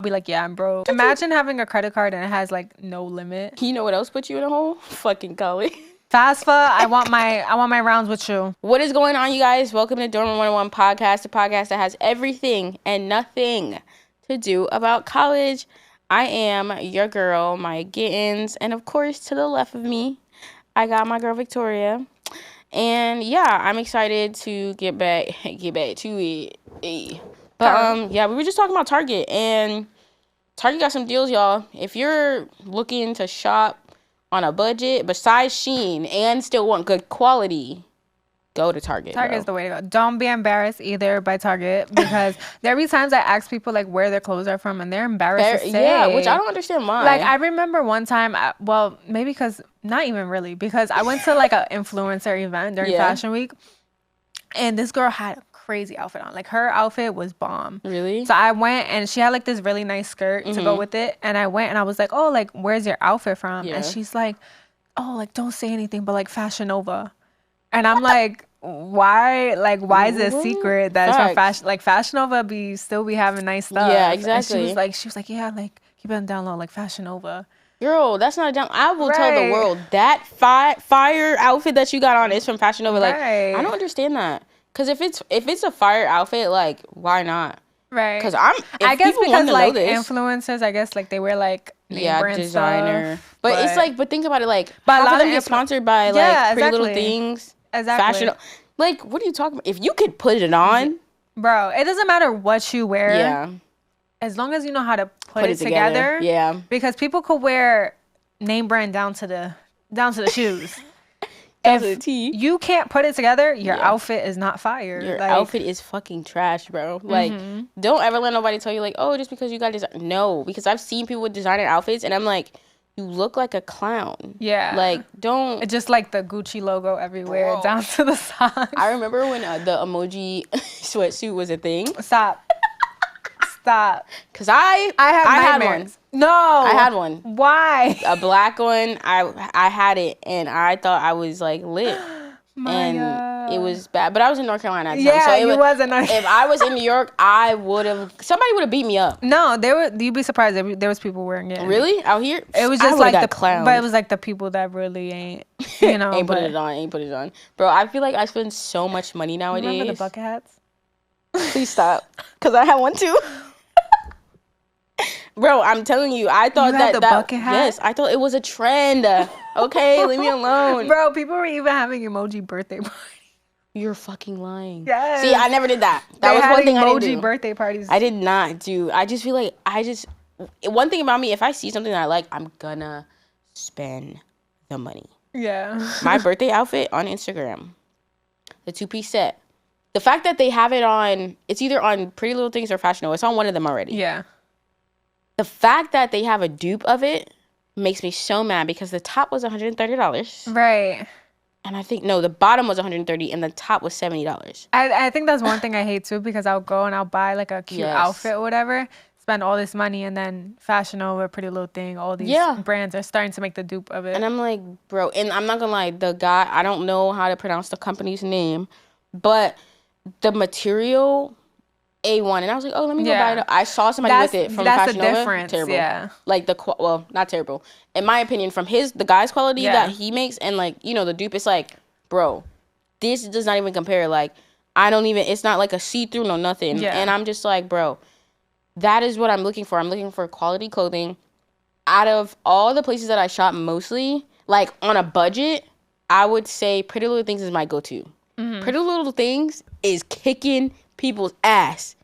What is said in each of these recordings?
be like, yeah, I'm broke. Imagine having a credit card and it has like no limit. You know what else put you in a hole? Fucking college. FASFA, I want my rounds with you. What is going on, you guys? Welcome to Dorm 101 Podcast, the podcast that has everything and nothing to do about college. I am your girl, Maya Gittins, and of course, to the left of me, I got my girl Victoria. And yeah, I'm excited to get back to it. But yeah, we were just talking about Target, and Target got some deals, y'all. If you're looking to shop on a budget besides Shein and still want good quality, go to Target. Target's the way to go. Don't be embarrassed either by Target, because there be times I ask people like where their clothes are from and they're embarrassed to say. Yeah, which I don't understand why. Like, I remember one time, well, maybe because, not even really, because I went to like an influencer event during Fashion Week, and this girl had a crazy outfit on. Like, her outfit was bomb. Really? So I went, and she had like this really nice skirt to go with it, and I went and I was like, oh, like, where's your outfit from? And she's like, oh, like, don't say anything, but like Fashion Nova. And I'm like, why? Like, why is it a secret that it's from Fashion? Like, Fashion Nova still be having nice stuff. Yeah, exactly. And she was like, yeah, like, keep it down low, like Fashion Nova. Girl, that's not a down. I will tell the world that fire outfit that you got on is from Fashion Nova. Like, I don't understand that. Because if it's a fire outfit, like, why not? Right. Because I guess because like influencers, I guess like they wear like name brand designer stuff, but it's like, but think about it, like, but half of them get sponsored by like Pretty Little Things. Exactly. Fashion. Like, what are you talking about? If you could put it on, bro, it doesn't matter what you wear. Yeah. As long as you know how to put it together. Yeah. Because people could wear name brand down to the shoes. If you can't put it together, your outfit is not fire. Your outfit is fucking trash, bro. Like, don't ever let nobody tell you like, oh, just because you got design. No, because I've seen people with designer outfits, and I'm like, you look like a clown. Yeah. Like, don't. It's just like the Gucci logo everywhere, down to the socks. I remember when the emoji sweatsuit was a thing. Stop. Because I had one. No. I had one. Why? A black one. I had it, and I thought I was like lit. And it was bad. But I was in North Carolina at the time. Yeah, so you was in North Carolina. If I was in New York, somebody would have beat me up. No, you'd be surprised if there was people wearing it. Really? Out here? It was just like the clown. But it was like the people that really ain't, ain't put it on. Bro, I feel like I spend so much money nowadays. Remember the bucket hats? Please stop. Because I had one too. Bro, I'm telling you, I thought the bucket hat? Yes, I thought it was a trend. Okay, leave me alone. Bro, people were even having emoji birthday parties. You're fucking lying. Yes. See, I never did that. That they was had one thing I didn't do. Emoji birthday parties. I did not do. I just feel like one thing about me, if I see something that I like, I'm gonna spend the money. Yeah. My birthday outfit on Instagram, the 2-piece set. The fact that they have it on, it's either on Pretty Little Things or Fashion Nova. It's on one of them already. Yeah. The fact that they have a dupe of it makes me so mad, because the top was $130. Right. And I think, no, the bottom was $130 and the top was $70. I think that's one thing I hate too, because I'll go and I'll buy like a cute outfit or whatever, spend all this money, and then Fashion Nova, Pretty Little Thing, all these brands are starting to make the dupe of it. And I'm like, bro, and I'm not gonna lie, the guy, I don't know how to pronounce the company's name, but the material, A1, and I was like, oh, let me go buy it. I saw somebody with it from Fashion Nova. That's the difference. Terrible. Yeah. Like well, not terrible. In my opinion, from the guy's quality that he makes, and like, the dupe, it's like, bro, this does not even compare. Like, it's not like a see-through, no nothing. Yeah. And I'm just like, bro, that is what I'm looking for. I'm looking for quality clothing. Out of all the places that I shop, mostly, like on a budget, I would say Pretty Little Things is my go-to. Mm-hmm. Pretty Little Things is kicking people's ass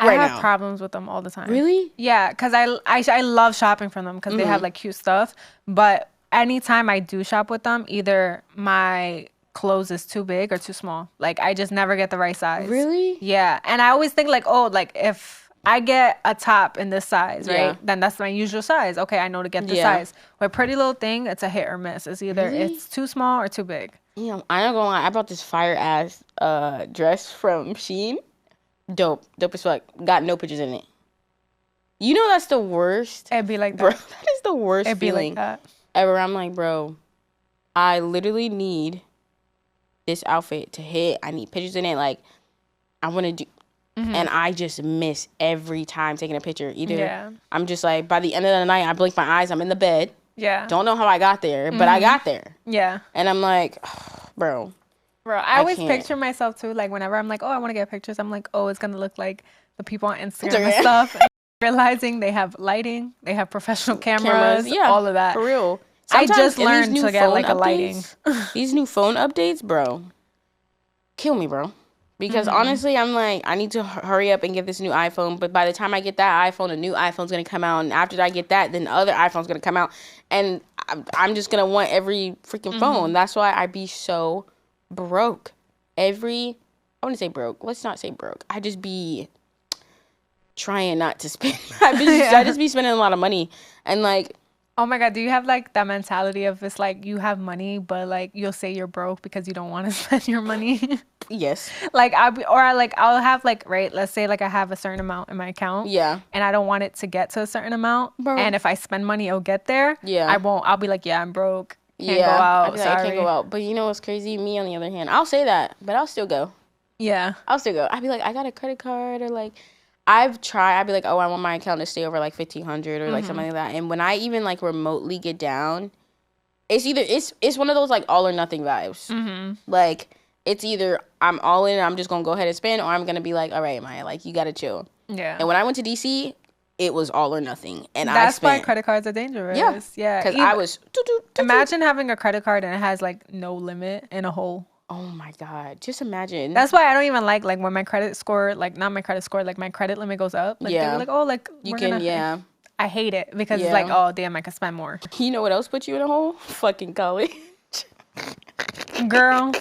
right now. I have problems with them all the time. Really? Yeah, because I love shopping from them, because they have like cute stuff. But anytime I do shop with them, either my clothes is too big or too small. Like, I just never get the right size. Really? Yeah. And I always think like, oh, like if I get a top in this size, right, then that's my usual size. Okay, I know to get this size. With Pretty Little Thing, it's a hit or miss. It's either it's too small or too big. Yeah, I'm not gonna lie. I bought this fire ass dress from Shein. Dope as fuck. Got no pictures in it. You know that's the worst. It'd be like that. Bro, that is the worst feeling like that. Ever. I'm like, bro, I literally need this outfit to hit. I need pictures in it. Like, I want to do. and I just miss every time taking a picture. Either I'm just like, by the end of the night, I blink my eyes, I'm in the bed. Yeah. Don't know how I got there, but I got there. Yeah. And I'm like, oh, bro, I always picture myself too. Like whenever I'm like, oh, I want to get pictures, I'm like, oh, it's gonna look like the people on Instagram and stuff. And realizing they have lighting, they have professional cameras, all of that. For real. Sometimes I just learned to get like a lighting. These new phone updates, bro, kill me, bro. Because honestly, I'm like, I need to hurry up and get this new iPhone. But by the time I get that iPhone, a new iPhone's going to come out. And after I get that, then the other iPhone's going to come out. And I'm just going to want every freaking phone. That's why I be so broke. I want to say broke. Let's not say broke. I just be trying not to spend. I just be spending a lot of money. And like, oh my God, do you have like that mentality of it's like you have money, but like you'll say you're broke because you don't want to spend your money? Yes. Like I'll have like, right, let's say like I have a certain amount in my account. Yeah. And I don't want it to get to a certain amount. Bro. And if I spend money, it'll get there. Yeah. I'll be like, yeah, I'm broke. Can't go out. I'll be like, I can't go out. But you know what's crazy? Me, on the other hand, I'll say that, but I'll still go. Yeah. I'll still go. I'd be like, I got a credit card, or like, I'd be like, oh, I want my account to stay over like 1,500 or like something like that. And when I even like remotely get down, it's one of those like all or nothing vibes. Like, it's either I'm all in and I'm just gonna go ahead and spend, or I'm gonna be like, all right, Maya, like you gotta chill. Yeah. And when I went to DC, it was all or nothing, and that's why credit cards are dangerous. Yeah. Because I was. Imagine having a credit card and it has like no limit in a hole. Oh my God, just imagine. That's why I don't even like when my credit score, like not my credit score, like my credit limit goes up. Like they're like, oh, like you can, I hate it because it's like, oh damn, I can spend more. You know what else put you in a hole? Fucking college. Girl.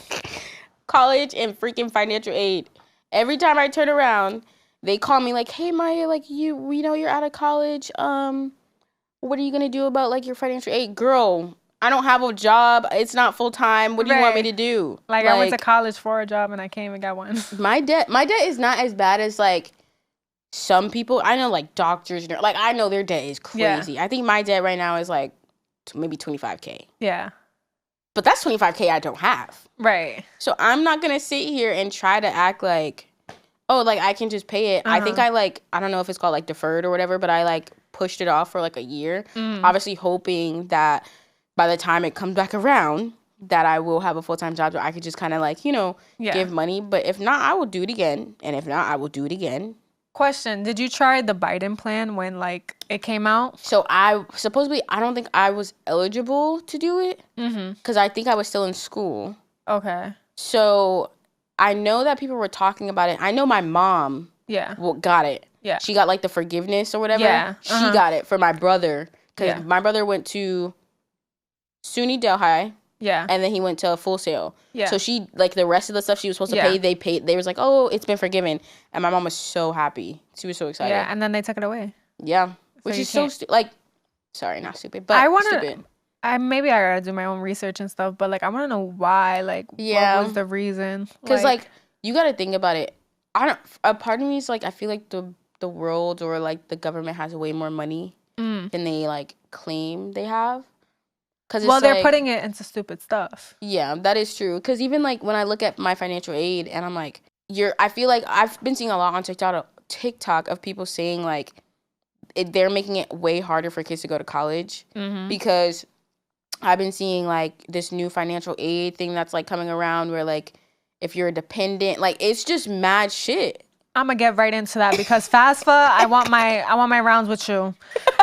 College and freaking financial aid. Every time I turn around, they call me like, hey Maya, like we know you're out of college. What are you gonna do about like your financial aid? Girl, I don't have a job. It's not full time. What do you want me to do? Like I went to college for a job and I can't even get one. My debt is not as bad as like some people. I know like doctors, like I know their debt is crazy. I think my debt right now is like maybe $25,000. Yeah. But that's $25,000 I don't have. Right. So I'm not going to sit here and try to act like, oh, like I can just pay it. I think I don't know if it's called like deferred or whatever, but I like pushed it off for like a year. Obviously hoping that by the time it comes back around, that I will have a full-time job where I could just kind of like, give money. But if not, I will do it again. And if not, I will do it again. Question, did you try the Biden plan when like it came out? So I don't think I was eligible to do it because I think I was still in school. Okay. So I know that people were talking about it. I know my mom got it. Yeah. She got like the forgiveness or whatever. Yeah. She got it for my brother because my brother went to SUNY Delhi. Yeah. And then he went to a Full Sail. Yeah. So she, like, the rest of the stuff she was supposed to pay, they paid. They was like, oh, it's been forgiven. And my mom was so happy. She was so excited. Yeah, and then they took it away. Yeah. Which is so stupid. Like, sorry, not stupid, but stupid. Maybe I gotta do my own research and stuff, but, like, I want to know why. Like, what was the reason? Because, like, you got to think about it. A part of me is, like, I feel like the world or, like, the government has way more money than they, like, claim they have. Well, they're putting it into stupid stuff. Yeah, that is true. Because even, like, when I look at my financial aid and I'm like, I feel like I've been seeing a lot on TikTok of people saying, like, they're making it way harder for kids to go to college. Because I've been seeing, like, this new financial aid thing that's, like, coming around where, like, if you're a dependent, like, it's just mad shit. I'm gonna get right into that because FASFA, I want my rounds with you.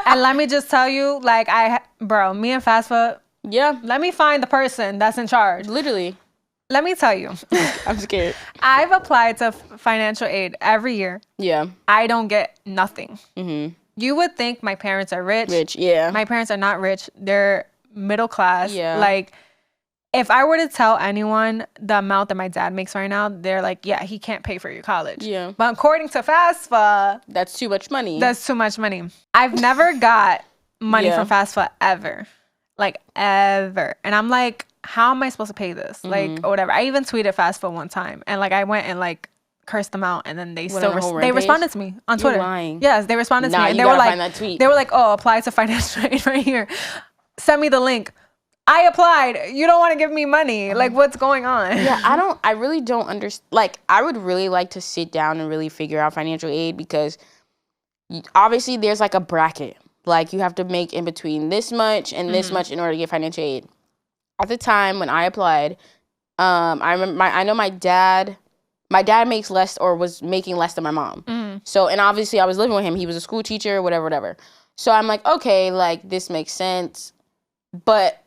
And let me just tell you, like, me and FASFA, let me find the person that's in charge. Literally. Let me tell you. I'm scared. I've applied to financial aid every year. Yeah. I don't get nothing. You would think my parents are rich. Yeah. My parents are not rich. They're middle class. Yeah. Like, if I were to tell anyone the amount that my dad makes right now, they're like, yeah, he can't pay for your college. Yeah. But according to FASFA, that's too much money. That's too much money. I've never got money from FASFA ever. Like, ever. And I'm like, how am I supposed to pay this? Like, or whatever. I even tweeted FASFA one time. And, like, I went and, like, cursed them out. And then they they responded to me on Twitter. You're lying. Yes, they responded to me. And they were like, oh, apply to financial aid right here. Send me the link. I applied. You don't want to give me money. Like, what's going on? Yeah, I really don't understand. Like, I would really like to sit down and really figure out financial aid, because obviously there's like a bracket. Like, you have to make in between this much and this much in order to get financial aid. At the time when I applied, I remember I know my dad makes less, or was making less than my mom. So, and obviously I was living with him. He was a school teacher, whatever. So I'm like, okay, like, this makes sense. But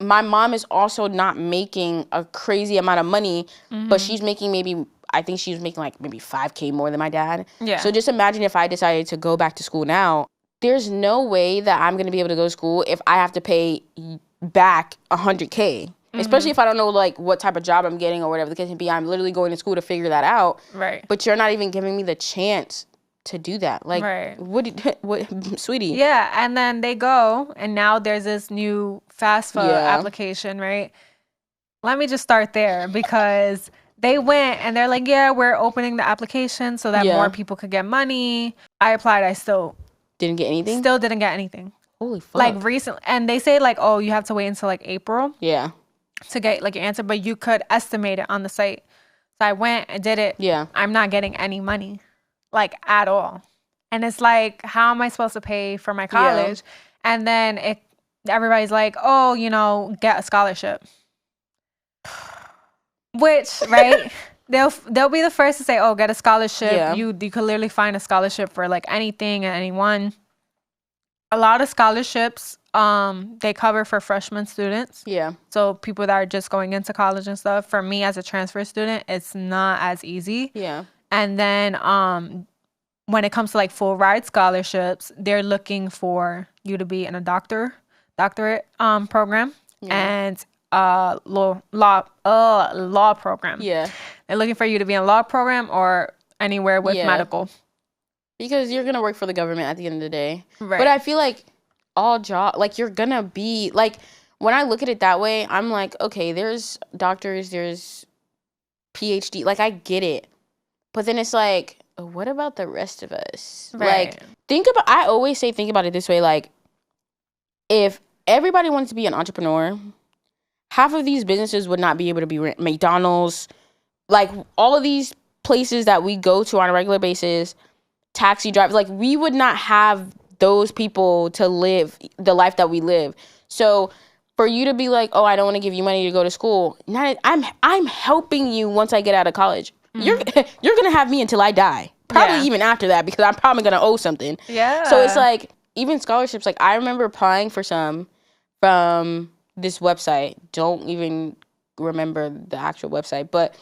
my mom is also not making a crazy amount of money, but she's making I think she was making like maybe $5,000 more than my dad. Yeah. So just imagine if I decided to go back to school now, there's no way that I'm going to be able to go to school if I have to pay back $100,000. Especially if I don't know, like, what type of job I'm getting or whatever the case may be. I'm literally going to school to figure that out. Right. But you're not even giving me the chance to do that. Like, right. what, sweetie? Yeah, and then they go, and now there's this new FASFA application, right? Let me just start there, because they went, and they're like, yeah, we're opening the application so that more people could get money. I applied. I still... Didn't get anything? Still didn't get anything. Holy fuck. Like, recently. And they say, like, oh, you have to wait until, like, April. Yeah. To get, like, your answer, but you could estimate it on the site. So I went and did it. Yeah. I'm not getting any money, like, at all. And it's like, how am I supposed to pay for my college? Yeah. And then everybody's like, oh, you know, get a scholarship. Which, right? They'll be the first to say, oh, get a scholarship. Yeah. You could literally find a scholarship for, like, anything and anyone. A lot of scholarships, they cover for freshman students. Yeah. So people that are just going into college and stuff. For me as a transfer student, it's not as easy. Yeah. And then when it comes to like full ride scholarships, they're looking for you to be in a doctorate program and law program. Yeah. They're looking for you to be in a law program or anywhere with medical. Because you're going to work for the government at the end of the day. Right. But I feel like all job, like, you're going to be, like, when I look at it that way, I'm like, okay, there's doctors, there's PhD. Like, I get it. But then it's like, what about the rest of us? Right. Like, I always say, think about it this way. Like, if everybody wants to be an entrepreneur, half of these businesses would not be able to be McDonald's. Like, all of these places that we go to on a regular basis, taxi drivers, like, we would not have those people to live the life that we live. So for you to be like, oh, I don't want to give you money to go to school, I'm helping you once I get out of college. You're gonna have me until I die, probably even after that, because I'm probably gonna owe something. Yeah. So it's like, even scholarships, like, I remember applying for some from this website. Don't even remember the actual website, but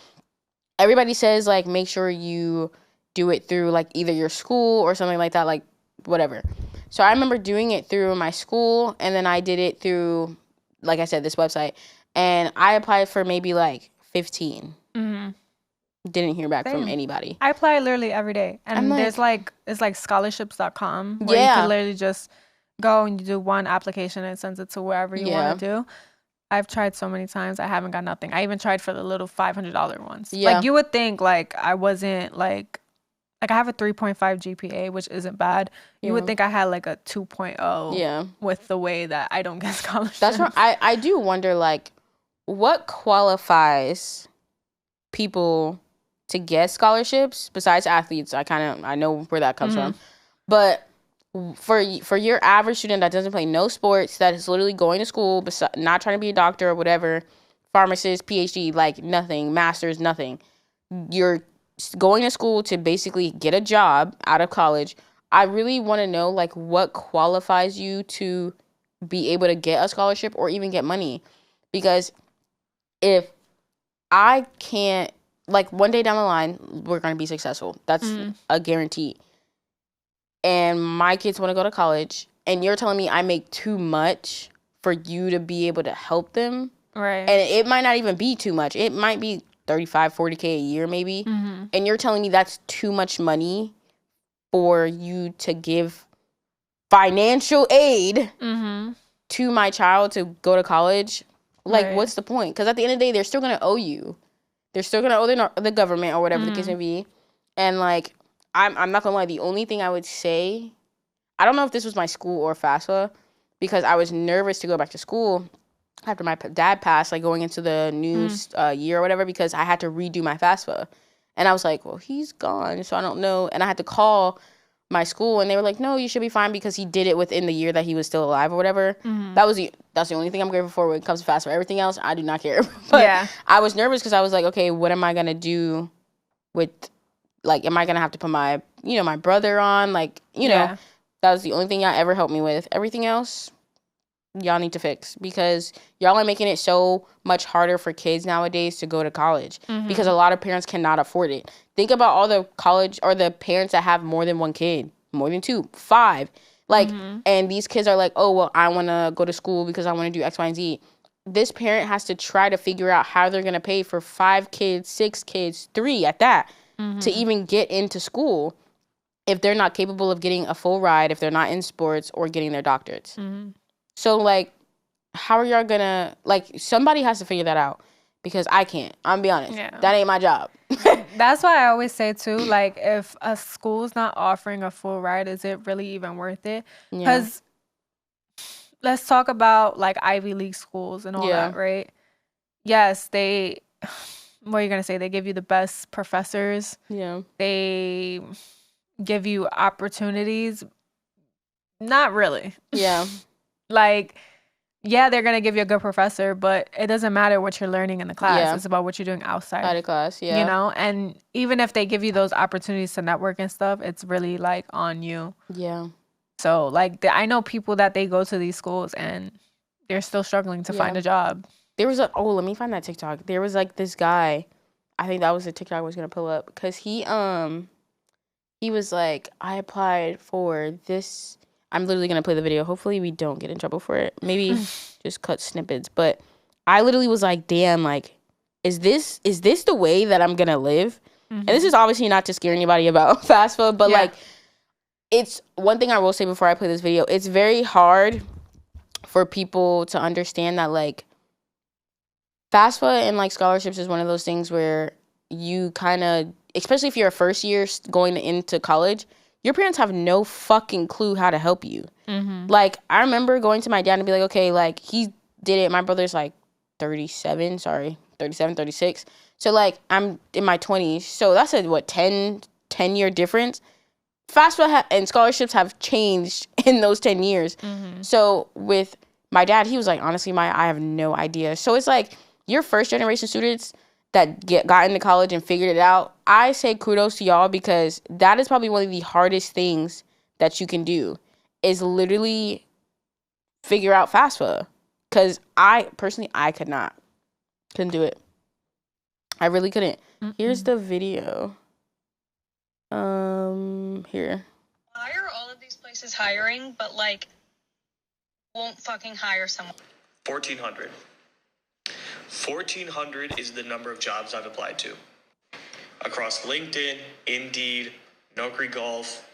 everybody says, like, make sure you do it through, like, either your school or something like that, like, whatever. So I remember doing it through my school, and then I did it through, like I said, this website, and I applied for maybe like 15. Didn't hear back from anybody. I apply literally every day, and there's like, it's like scholarships.com where you can literally just go and you do one application and it sends it to wherever you want to do. I've tried so many times. I haven't got nothing. I even tried for the little $500 ones. Yeah. Like, you would think, like, I wasn't, like I have a 3.5 GPA, which isn't bad. You would think I had, like, a 2.0 with the way that I don't get scholarships. That's what I do wonder, like, what qualifies people to get scholarships besides athletes? I know where that comes from. But for your average student that doesn't play no sports, that is literally going to school, not trying to be a doctor or whatever, pharmacist, PhD, like, nothing, master's, nothing. You're going to school to basically get a job out of college. I really want to know, like, what qualifies you to be able to get a scholarship or even get money. Because if I can't, like, one day down the line, we're going to be successful. That's a guarantee. And my kids want to go to college, and you're telling me I make too much for you to be able to help them. Right. And it might not even be too much. It might be $35,000, $40,000 a year maybe. And you're telling me that's too much money for you to give financial aid to my child to go to college. Like, what's the point? Because at the end of the day, they're still going to owe you. They're still going to owe the government or whatever the case may be. And, like, I'm not going to lie. The only thing I would say, I don't know if this was my school or FASFA, because I was nervous to go back to school. after my dad passed, like going into the new year or whatever, because I had to redo my FAFSA. And I was like, well, he's gone, so I don't know. And I had to call my school, and they were like, no, you should be fine because he did it within the year that he was still alive or whatever. That's the only thing I'm grateful for when it comes to FAFSA. Everything else, I do not care. But I was nervous because I was like, okay, what am I going to do with, like, am I going to have to put my, my brother on? Like, know, that was the only thing y'all ever helped me with. Everything else, y'all need to fix, because y'all are making it so much harder for kids nowadays to go to college because a lot of parents cannot afford it. Think about all the college or the parents that have more than one kid, more than 2, 5. Like, and these kids are like, oh, well, I want to go to school because I want to do X, Y, and Z. This parent has to try to figure out how they're going to pay for 5 kids, 6 kids, 3 at that, to even get into school if they're not capable of getting a full ride, if they're not in sports or getting their doctorates. So, like, how are y'all gonna, like, somebody has to figure that out, because I can't. I'm gonna be honest. That ain't my job. That's why I always say, too, like, if a school's not offering a full ride, is it really even worth it? Because let's talk about, like, Ivy League schools and all that, right? Yes, what are you gonna say? They give you the best professors. They give you opportunities. Not really. Like, they're going to give you a good professor, but it doesn't matter what you're learning in the class. It's about what you're doing outside of class, You know? And even if they give you those opportunities to network and stuff, it's really, like, on you. So, like, I know people that they go to these schools and they're still struggling to find a job. There was let me find that TikTok. There was, like, this guy. I think that was the TikTok I was going to pull up, because he was like, I applied for this. I'm literally going to play the video. Hopefully we don't get in trouble for it. Maybe just cut snippets. But I literally was like, damn, like, is this the way that I'm going to live? And this is obviously not to scare anybody about FAFSA, but, like, it's one thing I will say before I play this video. It's very hard for people to understand that, like, FAFSA and, like, scholarships is one of those things where you kind of, especially if you're a first year going into college, your parents have no fucking clue how to help you. Like, I remember going to my dad and be like, okay, like, he did it. My brother's, like, 37, 36. So, like, I'm in my 20s. So that's a, 10-year difference. FAFSA and scholarships have changed in those 10 years. So with my dad, he was like, honestly, I have no idea. So it's like, your first generation students that got into college and figured it out, I say kudos to y'all, because that is probably one of the hardest things that you can do, is literally figure out FAFSA. Because I couldn't do it. I really couldn't. Here's the video. Here. Why are all of these places hiring, but, like, won't fucking hire someone? 1,400. 1,400 is the number of jobs I've applied to. Across LinkedIn, Indeed, Naukri Golf,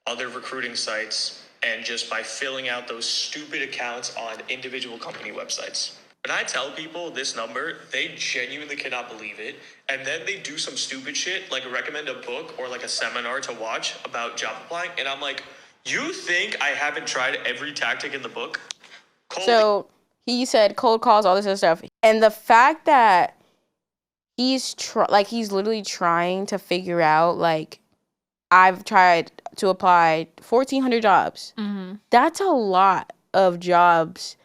other recruiting sites, and just by filling out those stupid accounts on individual company websites. When I tell people this number, they genuinely cannot believe it. And then they do some stupid shit, like recommend a book or like a seminar to watch about job applying. And I'm like, you think I haven't tried every tactic in the book? So he said cold calls, all this other stuff. And the fact that he's literally trying to figure out, like, I've tried to apply 1,400 jobs. That's a lot of jobs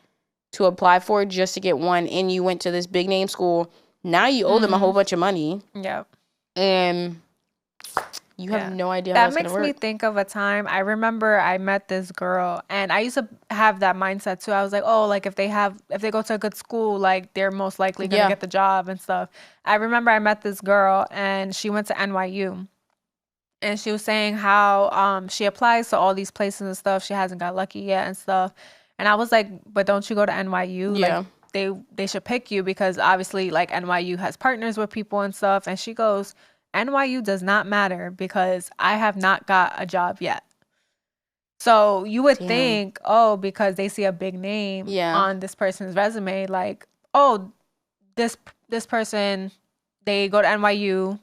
to apply for just to get one, and you went to this big name school. Now you owe them a whole bunch of money. And you have no idea how that's going to work. That makes me think of a time. I remember I met this girl, and I used to have that mindset too. I was like, oh, like, if they go to a good school, like, they're most likely going to get the job and stuff. I remember I met this girl, and she went to NYU. And she was saying how she applies to all these places and stuff. She hasn't got lucky yet and stuff. And I was like, but don't you go to NYU? Like, they should pick you, because obviously, like, NYU has partners with people and stuff. And she goes, NYU does not matter because I have not got a job yet. So you would think, oh, because they see a big name on this person's resume, like, oh, this person, they go to NYU,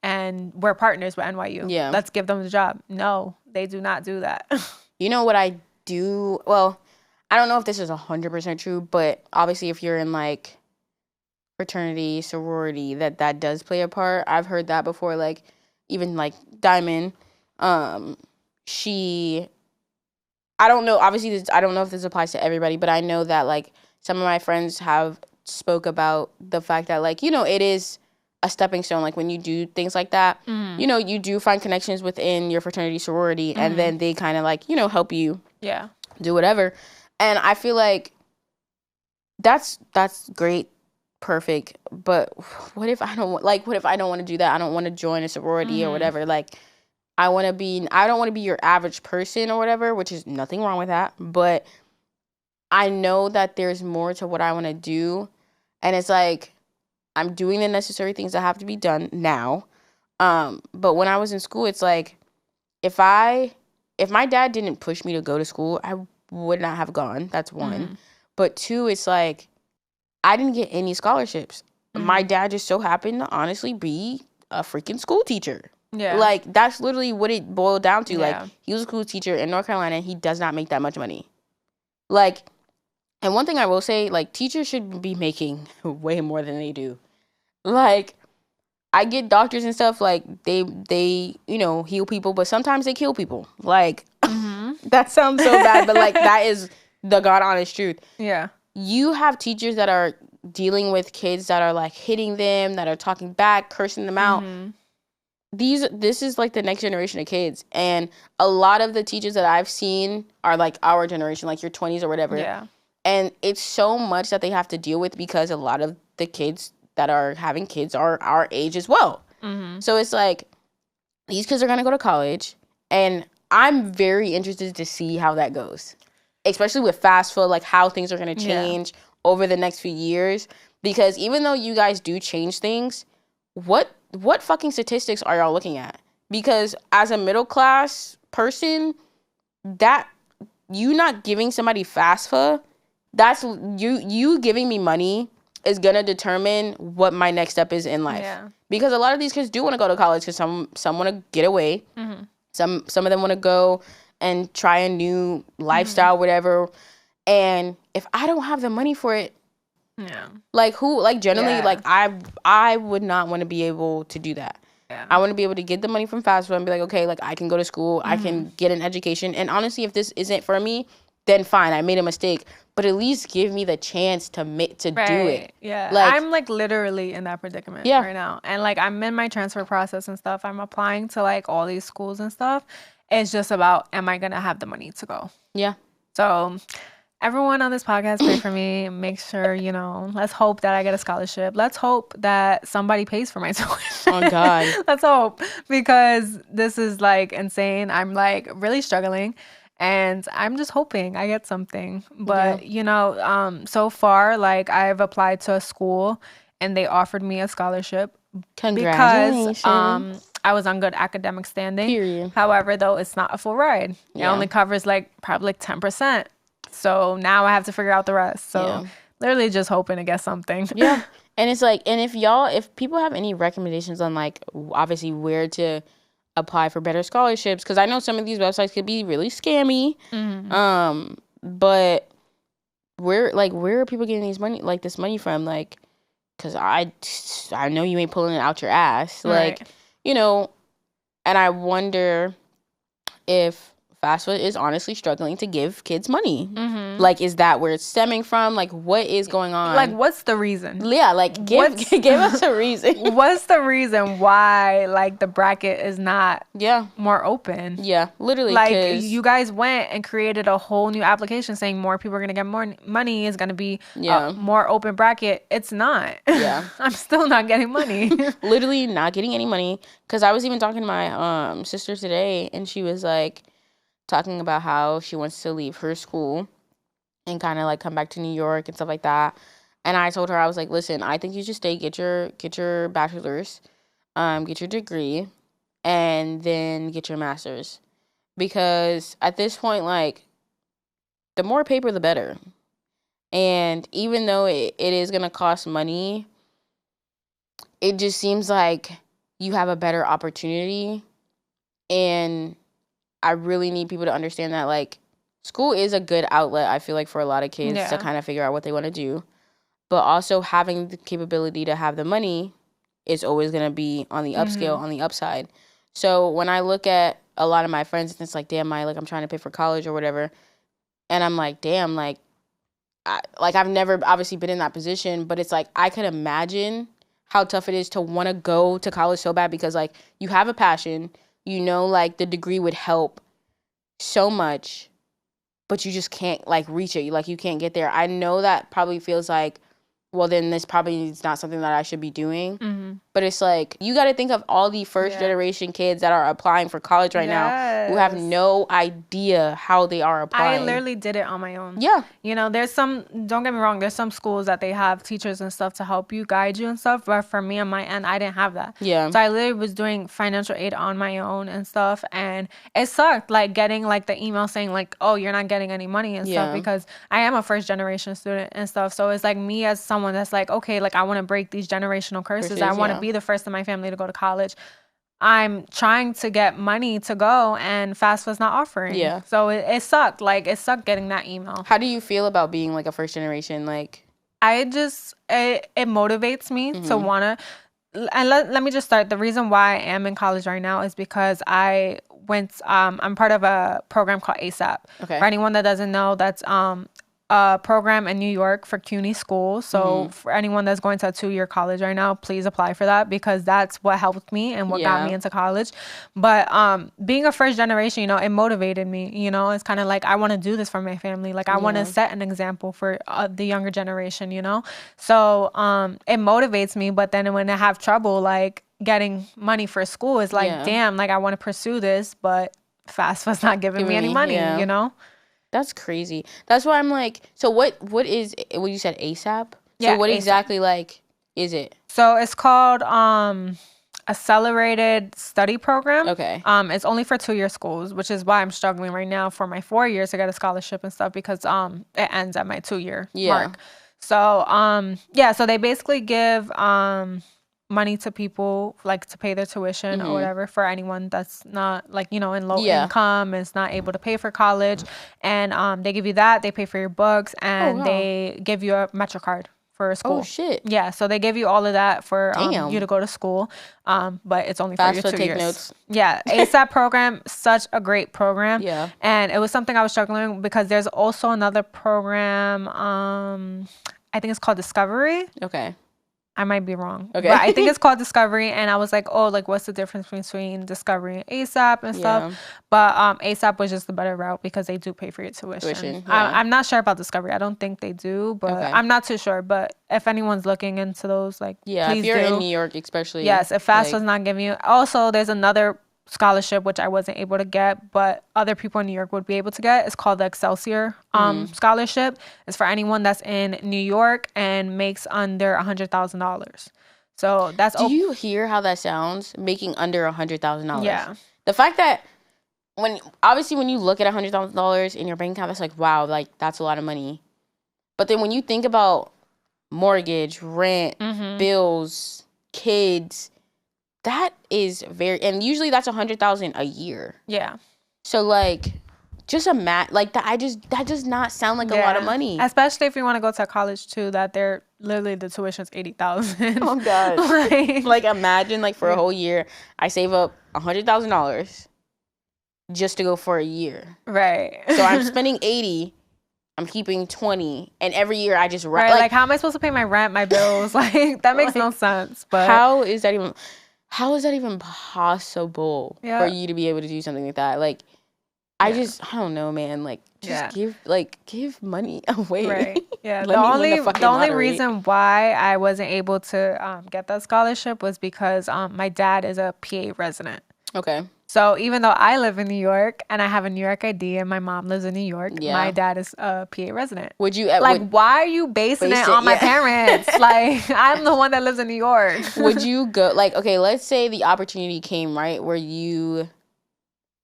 and we're partners with NYU. Let's give them the job. No, they do not do that. You know what I do? Well, I don't know if this is 100% true, but obviously if you're in like fraternity, sorority, that does play a part. I've heard that before. Like even like Diamond, she, I don't know. Obviously, I don't know if this applies to everybody, but I know that like some of my friends have spoke about the fact that like, you know, it is a stepping stone. Like when you do things like that, you know, you do find connections within your fraternity, sorority, and then they kind of like, you know, help you do whatever. And I feel like that's great, perfect. But what if I don't want to do that? I don't want to join a sorority or whatever. Like I don't want to be your average person or whatever, which is nothing wrong with that. But I know that there's more to what I want to do. And it's like, I'm doing the necessary things that have to be done now. But when I was in school, it's like, if my dad didn't push me to go to school, I would not have gone. That's one. But two, it's like, I didn't get any scholarships. My dad just so happened to honestly be a freaking school teacher. Yeah. Like, that's literally what it boiled down to. Yeah. Like, he was a school teacher in North Carolina, and he does not make that much money. Like, and one thing I will say, like, teachers should be making way more than they do. Like, I get doctors and stuff, like, they you know, heal people, but sometimes they kill people. Like, that sounds so bad, but, like, that is the God honest truth. Yeah. You have teachers that are dealing with kids that are, like, hitting them, that are talking back, cursing them out. This is like the next generation of kids, and a lot of the teachers that I've seen are like our generation, like your 20s or whatever. Yeah. And it's so much that they have to deal with because a lot of the kids that are having kids are our age as well. So it's like these kids are gonna go to college, and I'm very interested to see how that goes, especially with FASFA, like how things are gonna change over the next few years. Because even though you guys do change things, what fucking statistics are y'all looking at? Because as a middle class person, that you not giving somebody FAFSA, that's you giving me money is gonna determine what my next step is in life. Yeah. Because a lot of these kids do want to go to college because some want to get away. Some of them want to go and try a new lifestyle, whatever. And if I don't have the money for it, like generally, like I would not want to be able to do that. I want to be able to get the money from FAFSA and be like, okay, like I can go to school, I can get an education, and honestly, if this isn't for me, then fine, I made a mistake, but at least give me the chance to do it. Yeah, like, I'm like literally in that predicament right now, and like I'm in my transfer process and stuff. I'm applying to like all these schools and stuff. It's just about, am I gonna have the money to go? Yeah. So everyone on this podcast, pray for me. Make sure, you know, let's hope that I get a scholarship. Let's hope that somebody pays for my tuition. Oh, God. Let's hope, because this is, like, insane. I'm, like, really struggling, and I'm just hoping I get something. But, you know, so far, like, I've applied to a school, and they offered me a scholarship. Because I was on good academic standing. Period. However, though, it's not a full ride. It only covers, like, probably, like, 10%. So now I have to figure out the rest. So literally just hoping to get something. Yeah. And it's like, and if people have any recommendations on like, obviously where to apply for better scholarships, because I know some of these websites could be really scammy. But where are people getting this money from? Like, because I know you ain't pulling it out your ass. Right. Like, you know, and I wonder if FAFSA is honestly struggling to give kids money. Like, is that where it's stemming from? Like, what is going on? Like, what's the reason? Yeah, like, give us a reason. What's the reason why, like, the bracket is not more open? Yeah, literally. Like, you guys went and created a whole new application saying more people are going to get more money, is going to be a more open bracket. It's not. Yeah. I'm still not getting money. Literally not getting any money. Because I was even talking to my sister today, and she was, like, talking about how she wants to leave her school and kind of like come back to New York and stuff like that. And I told her, I was like, listen, I think you should stay, get your bachelor's, get your degree, and then get your master's. Because at this point, like, the more paper, the better. And even though it is going to cost money, it just seems like you have a better opportunity. And I really need people to understand that, like, school is a good outlet, I feel like, for a lot of kids to kind of figure out what they want to do. But also having the capability to have the money is always going to be on the upscale, on the upside. So when I look at a lot of my friends, it's like, damn, I'm trying to pay for college or whatever. And I'm like, damn, I've never obviously been in that position, but it's like, I could imagine how tough it is to want to go to college so bad because, like, you have a passion, like, the degree would help so much, but you just can't, like, reach it. You can't get there. I know that probably feels like, well, then this probably is not something that I should be doing. Mm-hmm. But it's like, you got to think of all the first generation kids that are applying for college right now who have no idea how they are applying. I literally did it on my own. Yeah. There's some, don't get me wrong, there's some schools that they have teachers and stuff to help you, guide you and stuff. But for me on my end, I didn't have that. Yeah. So I literally was doing financial aid on my own and stuff. And it sucked, like, getting, like, the email saying, like, oh, you're not getting any money and stuff because I am a first generation student and stuff. So it's like me as someone that's like, okay, like, I want to break these generational curses. I want to be the first in my family to go to college. I'm trying to get money to go, and FAFSA's not offering. Yeah. So it sucked. Like, it sucked getting that email. How do you feel about being, like, a first generation? Like, it motivates me to want to. And let me just start. The reason why I am in college right now is because I'm part of a program called ASAP. Okay. For anyone that doesn't know, that's a program in New York for CUNY schools. So for anyone that's going to a 2-year college right now, please apply for that because that's what helped me and what got me into college. But being a first generation, it motivated me. It's kind of like, I want to do this for my family. Like, I want to set an example for the younger generation, So it motivates me. But then when I have trouble, like, getting money for school is like, damn, like, I want to pursue this, but FAFSA's not giving me any money, That's crazy. That's why I'm like, so what is, you said ASAP? Yeah, so what ASAP. exactly, like, is it? So it's called Accelerated Study Program. Okay. It's only for 2-year schools, which is why I'm struggling right now for my 4 years to get a scholarship and stuff because it ends at my 2-year mark. So, so they basically give money to people, like, to pay their tuition or whatever for anyone that's not, like, in low income, is not able to pay for college. And they give you that, they pay for your books, and they give you a Metro card for school. Oh, shit. Yeah, so they give you all of that for you to go to school, but it's only for your 2 years. Notes. Yeah, ASAP program, such a great program. Yeah. And it was something I was struggling with because there's also another program, I think it's called Discovery. Okay. I might be wrong. Okay. But I think it's called Discovery. And I was like, oh, like, what's the difference between Discovery and ASAP and stuff? But ASAP was just the better route because they do pay for your tuition. I'm not sure about Discovery. I don't think they do, but I'm not too sure. But if anyone's looking into those, like, please if you're in New York especially. Yes, if FAFSA's not giving you. Also, there's another scholarship which I wasn't able to get, but other people in New York would be able to get. It's called the Excelsior scholarship. It's for anyone that's in New York and makes under $100,000. So that's. Do you hear how that sounds? Making under $100,000. Yeah. The fact that when you look at $100,000 in your bank account, that's like, wow, like, that's a lot of money. But then when you think about mortgage, rent, bills, kids. That is and usually that's $100,000 a year. Yeah. So, like, just like that. That does not sound like a lot of money. Especially if you want to go to college too. That they're literally the tuition's $80,000. Oh God. like imagine, like, for a whole year, I save up $100,000 just to go for a year. Right. So I'm spending $80,000. I'm keeping $20,000, and every year I just like, how am I supposed to pay my rent, my bills? Like, that makes no sense. But how is that even possible for you to be able to do something like that? Like, I don't know, man. Like, just give money away. Right. Yeah. the only reason why I wasn't able to get that scholarship was because my dad is a PA resident. Okay. So even though I live in New York and I have a New York ID and my mom lives in New York, my dad is a PA resident. Would you why are you basing it on my parents? Like, I'm the one that lives in New York. Would you go, like, okay, let's say the opportunity came, right, where you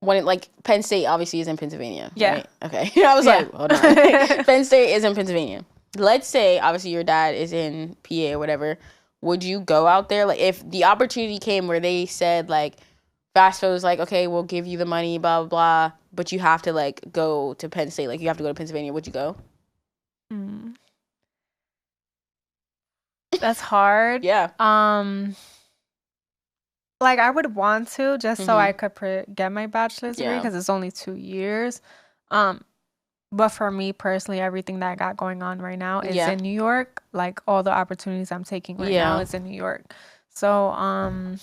wanted, like, Penn State obviously is in Pennsylvania. Yeah. Right? Okay. I was like, hold on. Penn State is in Pennsylvania. Let's say obviously your dad is in PA or whatever. Would you go out there? Like, if the opportunity came where they said, like, FASFA was like, okay, we'll give you the money, blah, blah, blah, but you have to, like, go to Penn State. Like, you have to go to Pennsylvania. Would you go? That's hard. Yeah. Like, I would want to just so I could get my bachelor's degree because it's only 2 years. But for me personally, everything that I got going on right now is in New York. Like, all the opportunities I'm taking right now is in New York. So,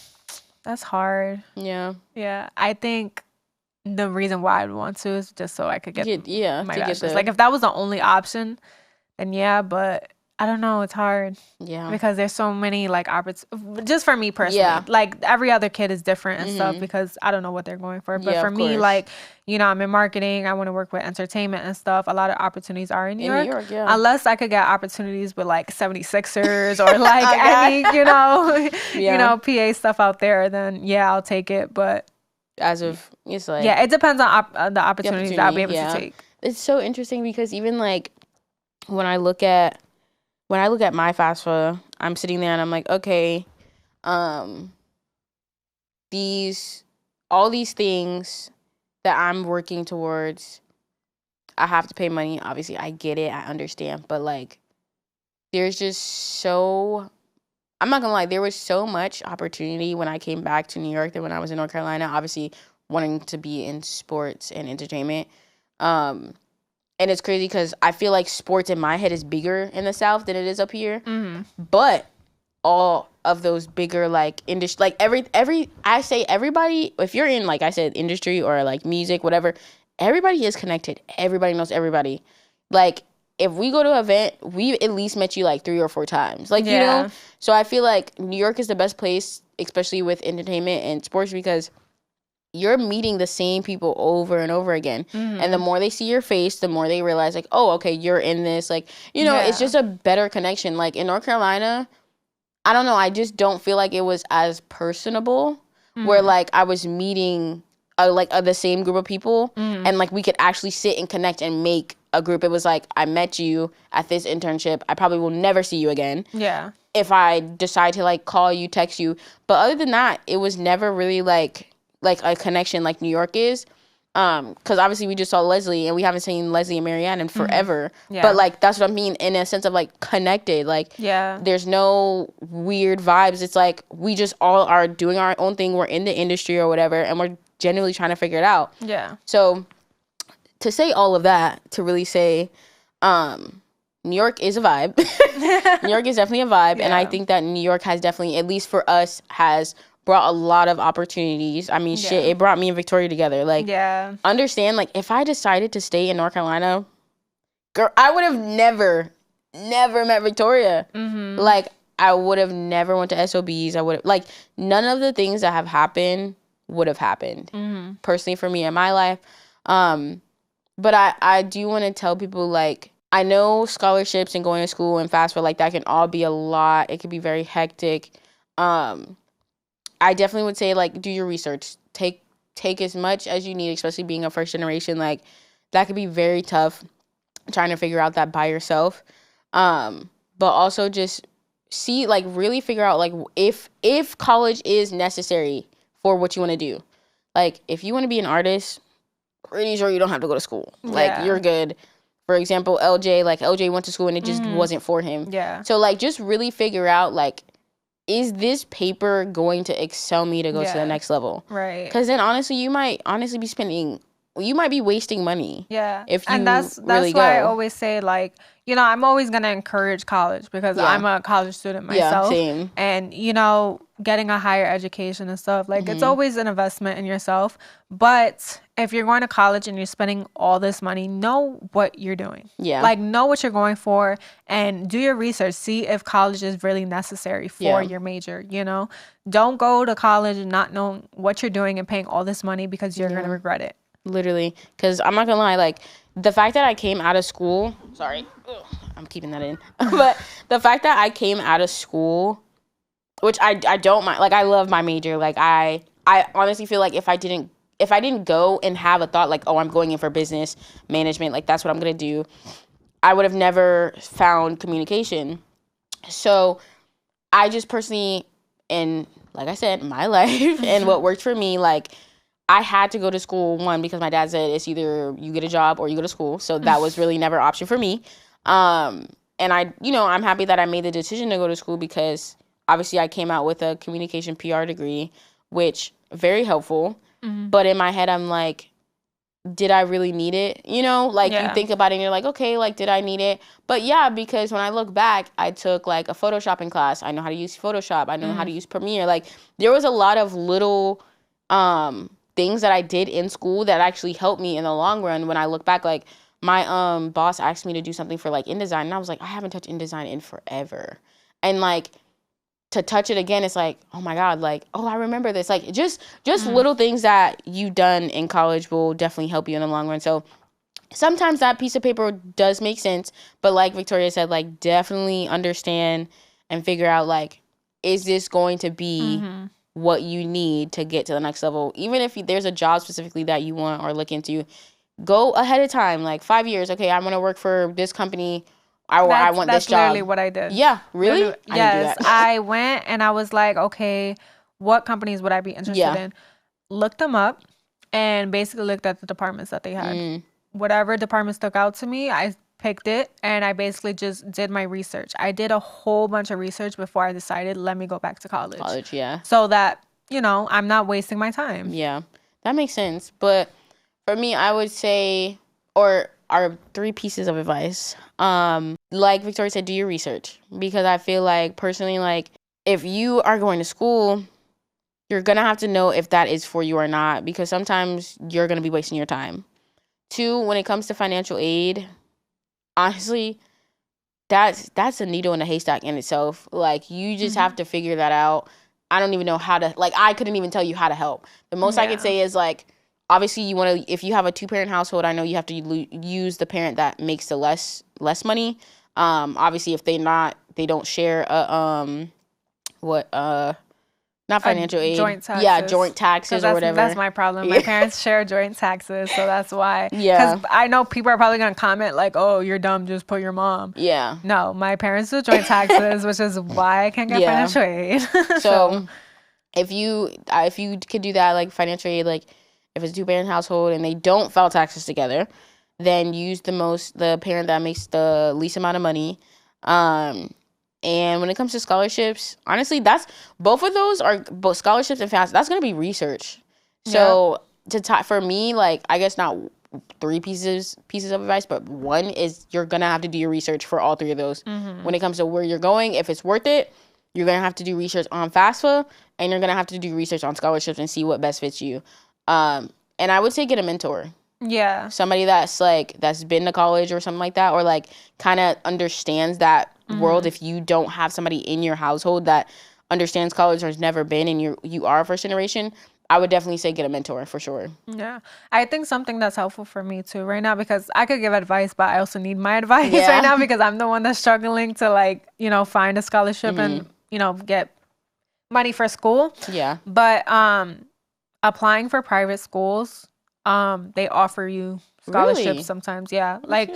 that's hard. Yeah. Yeah. I think the reason why I'd want to is just so I could get my bachelor's. Like, if that was the only option, then yeah, but I don't know. It's hard. Yeah. Because there's so many, like, just for me personally. Yeah. Like, every other kid is different and stuff because I don't know what they're going for. But for me, like, you know, I'm in marketing. I want to work with entertainment and stuff. A lot of opportunities are in New York. Unless I could get opportunities with, like, 76ers or, like, any, you know, PA stuff out there, then, yeah, I'll take it. But as of, it's like... Yeah, it depends on the opportunities I'll be able to take. It's so interesting because even, like, when I look at my FAFSA, I'm sitting there and I'm like, okay, all these things that I'm working towards, I have to pay money. Obviously, I get it. I understand. But, like, there's just so... I'm not going to lie. There was so much opportunity when I came back to New York than when I was in North Carolina. Obviously, wanting to be in sports and entertainment. And it's crazy because I feel like sports in my head is bigger in the South than it is up here. But all of those bigger, like, industry, like, everybody, if you're in, like I said, industry or, like, music, whatever, everybody is connected. Everybody knows everybody. Like, if we go to an event, we at least met you, like, 3 or 4 times. Like, you know? So I feel like New York is the best place, especially with entertainment and sports, because you're meeting the same people over and over again. And the more they see your face, the more they realize, like, oh, okay, you're in this. Like, you know, it's just a better connection. Like, in North Carolina, I don't know, I just don't feel like it was as personable where, like, I was meeting, the same group of people and, like, we could actually sit and connect and make a group. It was like, I met you at this internship. I probably will never see you again. Yeah. If I decide to, like, call you, text you. But other than that, it was never really, like a connection like New York is. Because obviously we just saw Leslie and we haven't seen Leslie and Marianne in forever. But, like, that's what I mean in a sense of, like, connected. Like, there's no weird vibes. It's like we just all are doing our own thing. We're in the industry or whatever and we're genuinely trying to figure it out. Yeah. So to say all of that, to really say New York is a vibe. New York is definitely a vibe. And I think that New York has definitely, at least for us, has brought a lot of opportunities. I mean, shit, it brought me and Victoria together. Like, understand, like, if I decided to stay in North Carolina, girl, I would have never met Victoria. Like, I would have never went to SOBs. I would have, like, none of the things that have happened would have happened personally for me in my life. But I do want to tell people, like, I know scholarships and going to school and FAFSA, like, that can all be a lot. It can be very hectic. I definitely would say, like, do your research. Take as much as you need, especially being a first generation. Like, that could be very tough trying to figure out that by yourself. But also just see, like, really figure out, like, if college is necessary for what you want to do. Like, if you want to be an artist, pretty sure you don't have to go to school. Like, you're good. For example, LJ went to school and it just wasn't for him. Yeah. So, like, just really figure out, like, is this paper going to excel me to go to the next level? Right. Because then, honestly, you might be wasting money. Yeah. If you that's really why I always say, like, you know, I'm always going to encourage college because I'm a college student myself. Yeah, same. And, you know, getting a higher education and stuff, like, it's always an investment in yourself. But if you're going to college and you're spending all this money, know what you're doing. Yeah. Like, know what you're going for and do your research. See if college is really necessary for your major, you know? Don't go to college and not knowing what you're doing and paying all this money because you're going to regret it. Literally. Because I'm not going to lie, like, the fact that I came out of school... Sorry. Ugh, I'm keeping that in. But the fact that I came out of school, which I don't mind. Like, I love my major. Like, I honestly feel like if I didn't go and have a thought like, oh, I'm going in for business management, like, that's what I'm going to do, I would have never found communication. So I just personally, and like I said, my life and what worked for me, like, I had to go to school, one, because my dad said it's either you get a job or you go to school. So that was really never an option for me. And I'm happy that I made the decision to go to school because obviously I came out with a communication PR degree, which very helpful. But in my head, I'm like, did I really need it? You think about it and you're like, okay, like, did I need it? But yeah, because when I look back, I took like a photoshopping class. I know how to use Photoshop. I know how to use Premiere. Like, there was a lot of little things that I did in school that actually helped me in the long run. When I look back, like, my boss asked me to do something for like InDesign, and I was like, I haven't touched InDesign in forever. And like, to touch it again, it's like, oh my God, like, oh, I remember this. Like, just little things that you've done in college will definitely help you in the long run. So sometimes that piece of paper does make sense, but like Victoria said, like, definitely understand and figure out, like, is this going to be what you need to get to the next level? Even if there's a job specifically that you want or look into, go ahead of time, like 5 years. Okay, I want to work for this company. I want this job. That's literally what I did. Yeah, really? Yes, I went and I was like, okay, what companies would I be interested in? Looked them up and basically looked at the departments that they had. Whatever department stuck out to me, I picked it and I basically just did my research. I did a whole bunch of research before I decided, let me go back to college. So that, I'm not wasting my time. Yeah, that makes sense. But for me, I would say, or are 3 pieces of advice. Like Victoria said, do your research, because I feel like personally, like, if you are going to school, you're gonna have to know if that is for you or not, because sometimes you're gonna be wasting your time. 2, when it comes to financial aid, honestly, that's a needle in a haystack in itself. Like, you just have to figure that out. I don't even know how to, like, I couldn't even tell you how to help. The most I could say is, like, obviously, you want to, if you have a 2-parent household, I know you have to use the parent that makes the less money. Obviously, if they don't share not financial aid. Joint taxes. Yeah, joint taxes or whatever. That's my problem. My parents share joint taxes, so that's why. Yeah. Because I know people are probably going to comment like, oh, you're dumb, just put your mom. Yeah. No, my parents do joint taxes, which is why I can't get financial aid. So if you could do that, like financial aid, like if it's a 2-parent household and they don't file taxes together, then use the parent that makes the least amount of money. And when it comes to scholarships, honestly, both of those are both scholarships and FAFSA. That's going to be research. So for me, like, I guess not 3 pieces of advice, but 1 is you're going to have to do your research for all 3 of those. When it comes to where you're going, if it's worth it, you're going to have to do research on FAFSA, and you're going to have to do research on scholarships and see what best fits you. And I would say get a mentor. Yeah. Somebody that's been to college or something like that, or like kind of understands that world. If you don't have somebody in your household that understands college or has never been, and you are a first generation, I would definitely say get a mentor for sure. Yeah. I think something that's helpful for me too right now, because I could give advice, but I also need my advice right now, because I'm the one that's struggling to find a scholarship and, get money for school. Yeah. But applying for private schools, they offer you scholarships sometimes. Yeah. Like,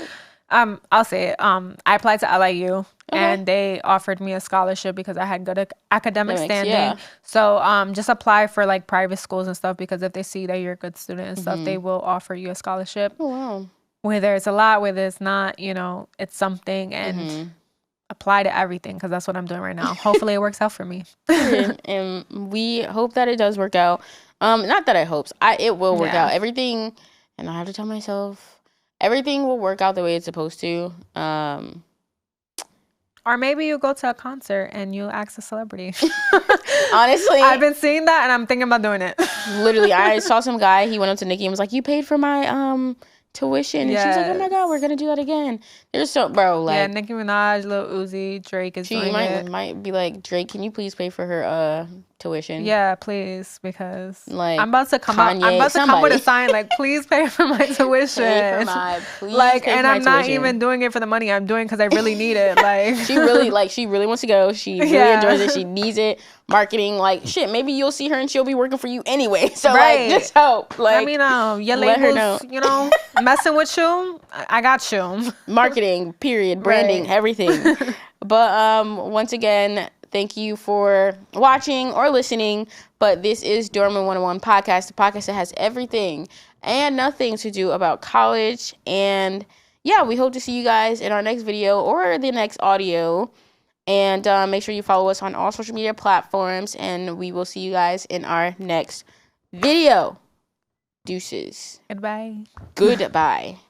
I'll say it. I applied to LIU and they offered me a scholarship because I had good academic standing. Yeah. So just apply for like private schools and stuff, because if they see that you're a good student and stuff, they will offer you a scholarship. Oh, wow. Whether it's a lot, whether it's not, it's something, and apply to everything, because that's what I'm doing right now. Hopefully it works out for me. And we hope that it does work out. Not that I hope. It will work out. Everything, and I have to tell myself, everything will work out the way it's supposed to. Or maybe you go to a concert and you ask a celebrity. Honestly, I've been seeing that and I'm thinking about doing it. Literally, I saw some guy, he went up to Nikki and was like, you paid for my tuition. Yes. And she's like, oh my God, we're gonna do that again. There's Nicki Minaj, Lil Uzi, Drake is doing it. Might be like, Drake, can you please pay for her tuition? Yeah, please, because I'm about to come up with a sign like, please pay for my tuition. And I'm not even doing it for the money. I'm doing because I really need it. Like she really wants to go. She really enjoys it. She needs it. Marketing, like, shit, maybe you'll see her and she'll be working for you anyway. So like, just help. Like, let me know. Your labels, messing with you, I got you. Marketing, period, branding, everything. But once again, Thank you for watching or listening. But this is Dorman 101 Podcast, the podcast that has everything and nothing to do about college. And yeah, we hope to see you guys in our next video or the next audio. And make sure you follow us on all social media platforms. And we will see you guys in our next video. Deuces. Goodbye. Goodbye.